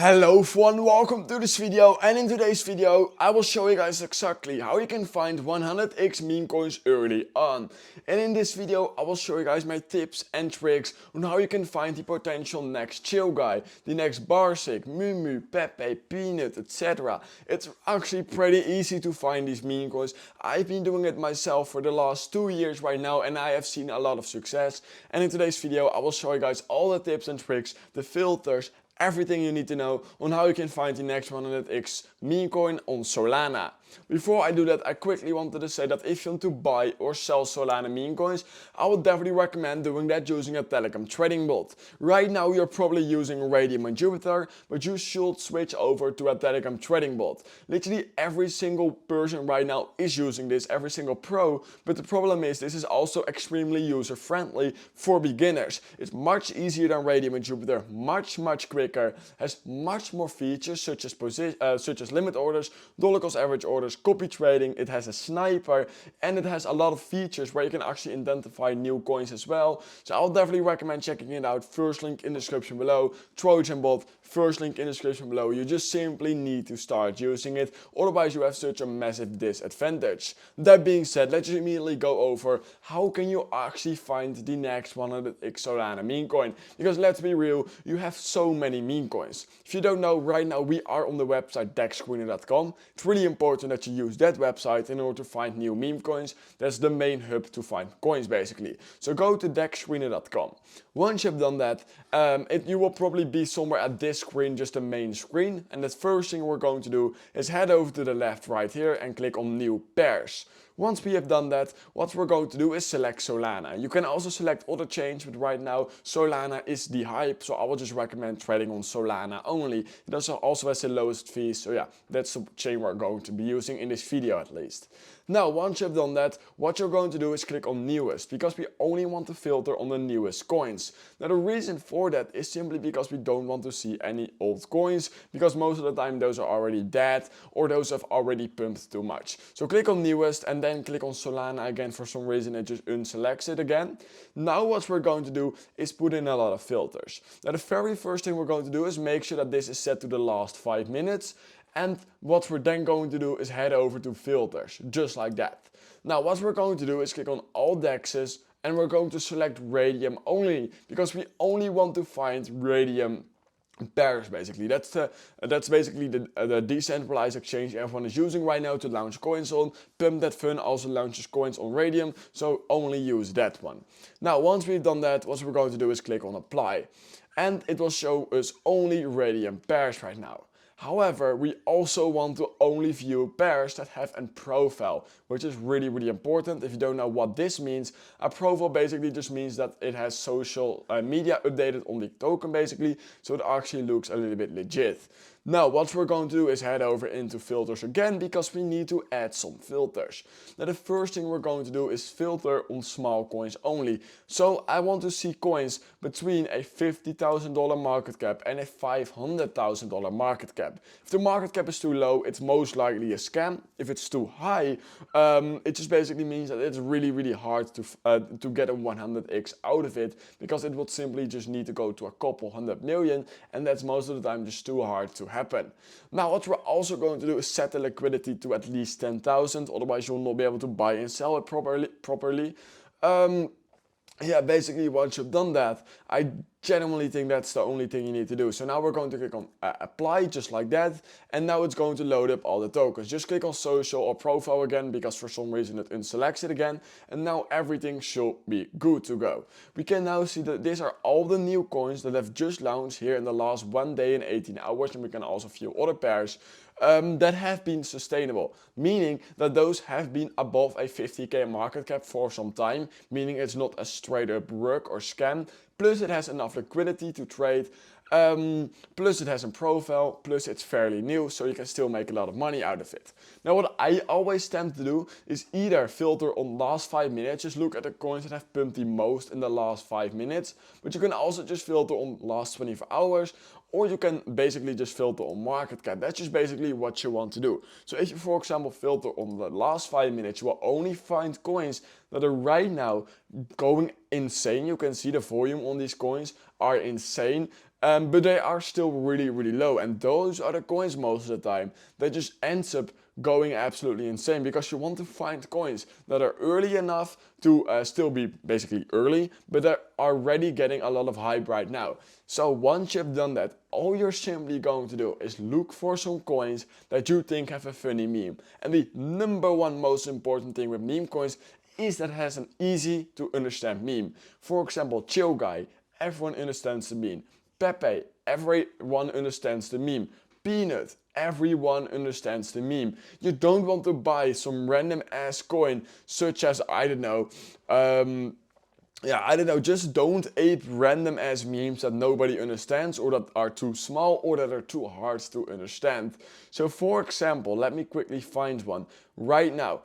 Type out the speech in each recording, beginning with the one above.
Hello everyone, welcome to this video, and in today's video I will show you guys exactly how you can find 100x meme coins early on. And in this video I will show you guys my tips and tricks on how you can find the potential next chill guy, the next Barsik, Mumu, Pepe, Peanut, etc. It's actually pretty easy to find these meme coins. I've been doing it myself for the last 2 years right now and I have seen a lot of success. And in today's video I will show you guys all the tips and tricks, the filters, everything you need to know on how you can find the next 100x meme coin on Solana. Before I do that, I quickly wanted to say that if you want to buy or sell Solana meme coins, I would definitely recommend doing that using a Telegram trading bot. Right now you're probably using Raydium and Jupiter, but you should switch over to a Telegram trading bot. Literally every single person right now is using this, every single pro, but the problem is this is also extremely user friendly for beginners. It's much easier than Raydium and Jupiter, much quicker, has much more features such as limit orders, dollar cost average orders, copy trading, it has a sniper, and it has a lot of features where you can actually identify new coins as well. So I'll definitely recommend checking it out. First link in the description below, Trojan bot, first link in the description below. You just simply need to start using it, otherwise you have such a massive disadvantage. That being said, let's just immediately go over how can you actually find the next 100x Solana meme coin, because let's be real, you have so many meme coins. If you don't know, right now we are on the website dexscreener.com. It's really important that you use that website in order to find new meme coins. That's the main hub to find coins basically. So go to dexscreener.com. Once you've done that, you will probably be somewhere at this screen, just the main screen, and the first thing we're going to do is head over to the left right here and click on new pairs. Once we have done that, what we're going to do is select Solana. You can also select other chains, but right now Solana is the hype, so I will just recommend trading on Solana only. It also has the lowest fees, so yeah, that's the chain we're going to be using in this video at least. Now, once you've done that, what you're going to do is click on newest, because we only want to filter on the newest coins. Now, the reason for that is simply because we don't want to see any old coins, because most of the time those are already dead or those have already pumped too much. So click on newest and then click on Solana again. For some reason it just unselects it again. Now what we're going to do is put in a lot of filters. Now the very first thing we're going to do is make sure that this is set to the last 5 minutes. And what we're then going to do is head over to filters, just like that. Now what we're going to do is click on all dexes and we're going to select Raydium only, because we only want to find Raydium pairs basically. That's basically the decentralized exchange everyone is using right now to launch coins on. Pump That Fun also launches coins on Raydium, so only use that one. Now once we've done that, what we're going to do is click on apply. And it will show us only Raydium pairs right now. However, we also want to only view pairs that have a profile, which is really important. If you don't know what this means, a profile basically just means that it has social media updated on the token basically, so it actually looks a little bit legit. Now what we're going to do is head over into filters again, because we need to add some filters. Now the first thing we're going to do is filter on small coins only. So I want to see coins between a $50,000 market cap and a $500,000 market cap. If the market cap is too low, it's most likely a scam. If it's too high, it just basically means that it's really hard to get a 100x out of it, because it would simply just need to go to a couple 100 million, and that's most of the time just too hard to happen. Now what we're also going to do is set the liquidity to at least 10,000, otherwise you'll not be able to buy and sell it properly. Yeah, basically once you've done that, I genuinely think that's the only thing you need to do. So now we're going to click on apply, just like that, and now it's going to load up all the tokens. Just click on social or profile again, because for some reason it unselects it again, and now everything should be good to go. We can now see that these are all the new coins that have just launched here in the last 1 day and 18 hours, and we can also view other pairs that have been sustainable, meaning that those have been above a 50k market cap for some time, meaning it's not a straight up rug or scam, plus it has enough liquidity to trade, plus it has a profile, plus it's fairly new, so you can still make a lot of money out of it. Now what I always tend to do is either filter on last 5 minutes, just look at the coins that have pumped the most in the last 5 minutes, but you can also just filter on last 24 hours, or you can basically just filter on market cap. That's just basically what you want to do. So if you, for example, filter on the last 5 minutes, you will only find coins that are right now going insane. You can see the volume on these coins are insane. But they are still really, really low. And those are the coins most of the time that just ends up going absolutely insane, because you want to find coins that are early enough to still be basically early, but that are already getting a lot of hype right now. So once you've done that, all you're simply going to do is look for some coins that you think have a funny meme. And the number one most important thing with meme coins is that it has an easy to understand meme. For example, Chill Guy, everyone understands the meme. Pepe, everyone understands the meme. Peanut, everyone understands the meme. You don't want to buy some random ass coin such as, I don't know, just don't ape random ass memes that nobody understands, or that are too small, or that are too hard to understand. So for example, let me quickly find one right now.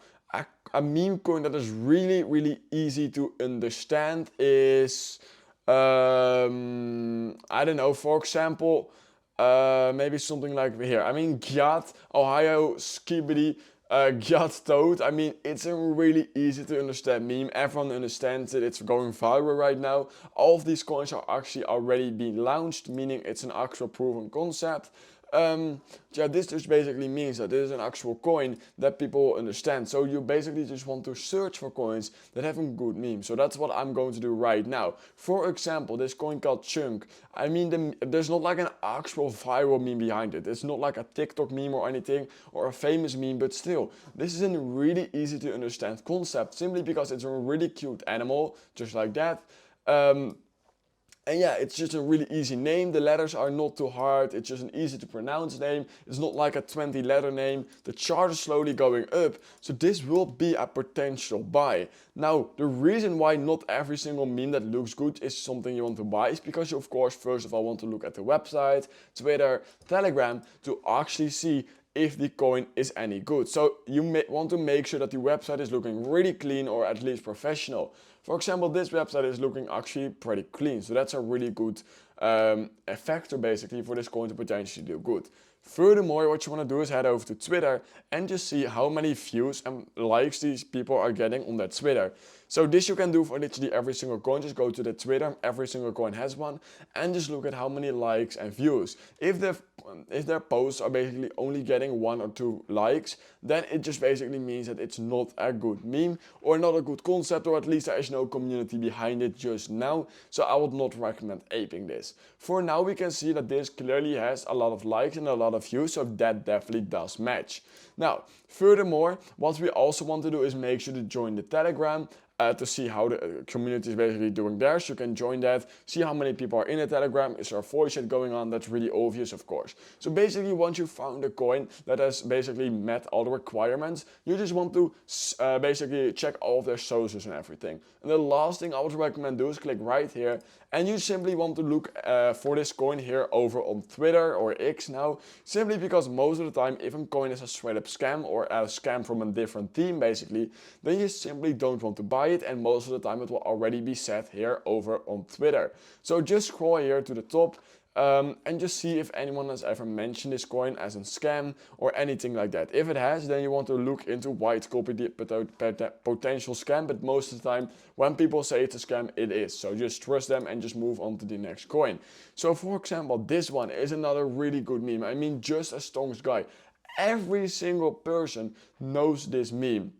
A meme coin that is really, really easy to understand is, I don't know, for example, maybe something like here. I mean, Gyat, Ohio, Skibidi, Gyat Toad. I mean, it's a really easy to understand meme. Everyone understands it. It's going viral right now. All of these coins are actually already being launched, meaning it's an actual proven concept. This just basically means that this is an actual coin that people understand. So you basically just want to search for coins that have a good meme. So that's what I'm going to do right now. For example, this coin called Chunk. I mean, there's not like an actual viral meme behind it. It's not like a TikTok meme or anything, or a famous meme, but still, this is a really easy to understand concept, simply because it's a really cute animal, just like that. And yeah, it's just a really easy name. The letters are not too hard. It's just an easy to pronounce name. It's not like a 20 letter name. The chart is slowly going up. So this will be a potential buy. Now, the reason why not every single meme that looks good is something you want to buy is because you, of course, first of all want to look at the website, Twitter, Telegram to actually see if the coin is any good. So you may want to make sure that the website is looking really clean, or at least professional. For example, this website is looking actually pretty clean. So that's a really good factor basically for this coin to potentially do good. Furthermore, what you want to do is head over to Twitter and just see how many views and likes these people are getting on that Twitter. So this you can do for literally every single coin. Just go to the Twitter, every single coin has one, and just look at how many likes and views. If their posts are basically only getting 1 or 2 likes, then it just basically means that it's not a good meme, or not a good concept, or at least there is no community behind it just now. So I would not recommend aping this. For now, we can see that this clearly has a lot of likes and a lot of views, so that definitely does match. Now, furthermore, what we also want to do is make sure to join the Telegram to see how the community is basically doing there. So you can join that, see how many people are in the Telegram. Is there a voice chat going on? That's really obvious, of course. So basically, once you found a coin that has basically met all the requirements, you just want to basically check all of their socials and everything. And the last thing I would recommend do is click right here, and you simply want to look for this coin here over on Twitter or X now, simply because most of the time, if a coin is a straight up scam, or a scam from a different team basically, then you simply don't want to buy it, and most of the time it will already be set here over on Twitter. So just scroll here to the top and just see if anyone has ever mentioned this coin as a scam or anything like that. If it has, then you want to look into why it could be the potential scam, but most of the time when people say it's a scam, it is. So just trust them and just move on to the next coin. So for example, this one is another really good meme. I mean, just a Stonks guy. Every single person knows this meme.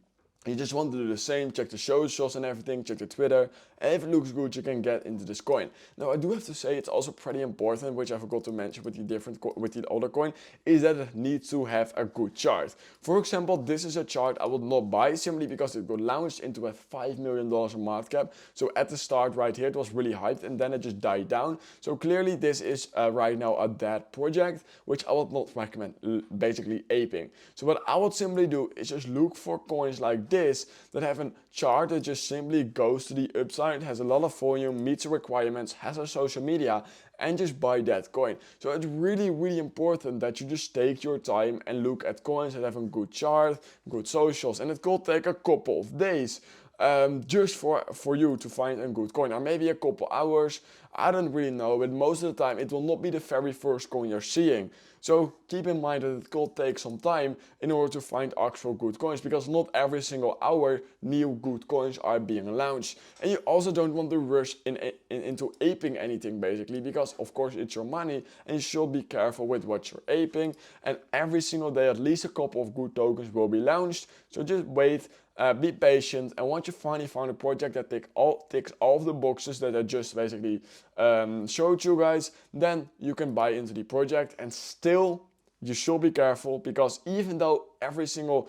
You just want to do the same, check the socials and everything, check the Twitter, and if it looks good, you can get into this coin. Now, I do have to say it's also pretty important, which I forgot to mention with the other coin, is that it needs to have a good chart. For example, this is a chart I would not buy simply because it got launched into a $5 million market cap. So at the start right here, it was really hyped and then it just died down. So clearly this is right now a dead project, which I would not recommend basically aping. So what I would simply do is just look for coins like this that have a chart that just simply goes to the upside, has a lot of volume, meets the requirements, has a social media, and just buy that coin. So it's really, really important that you just take your time and look at coins that have a good chart, good socials, and it could take a couple of days just for you to find a good coin, or maybe a couple hours. I don't really know, but most of the time it will not be the very first coin you're seeing. So keep in mind that it could take some time in order to find actual good coins, because not every single hour new good coins are being launched. And you also don't want to rush into aping anything basically, because of course it's your money and you should be careful with what you're aping. And every single day at least a couple of good tokens will be launched. So just wait, be patient, and once you finally found a project that ticks all of the boxes that I just basically showed you guys, then you can buy into the project. And still, you should be careful, because even though every single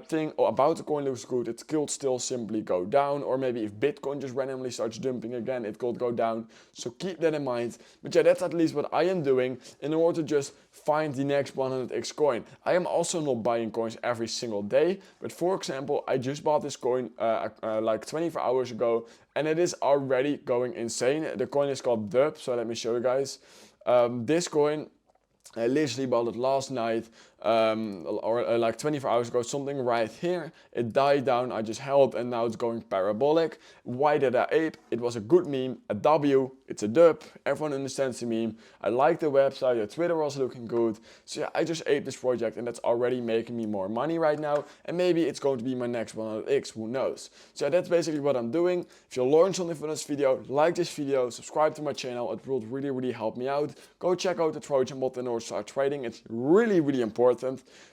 thing about the coin looks good, it could still simply go down, or maybe if Bitcoin just randomly starts dumping again, it could go down. So keep that in mind. But yeah, that's at least what I am doing in order to just find the next 100x coin. I am also not buying coins every single day, but for example, I just bought this coin like 24 hours ago, and it is already going insane. The coin is called Dub, so let me show you guys. This coin, I literally bought it last night, or like 24 hours ago, something right here. It died down, I just held, and now it's going parabolic. Why did I ape? It was a good meme, a W, it's a dub, everyone understands the meme. I like the website, the Twitter was looking good. So yeah, I just aped this project, and that's already making me more money right now. And maybe it's going to be my next 100x, who knows. So yeah, that's basically what I'm doing. If you learned something from this video, like this video, subscribe to my channel, it would really help me out. Go check out the Trojan bot in order to start trading, it's really important.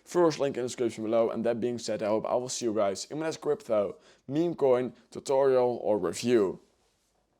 First link in the description below. And that being said, I hope I will see you guys in my next crypto, meme coin, tutorial or review.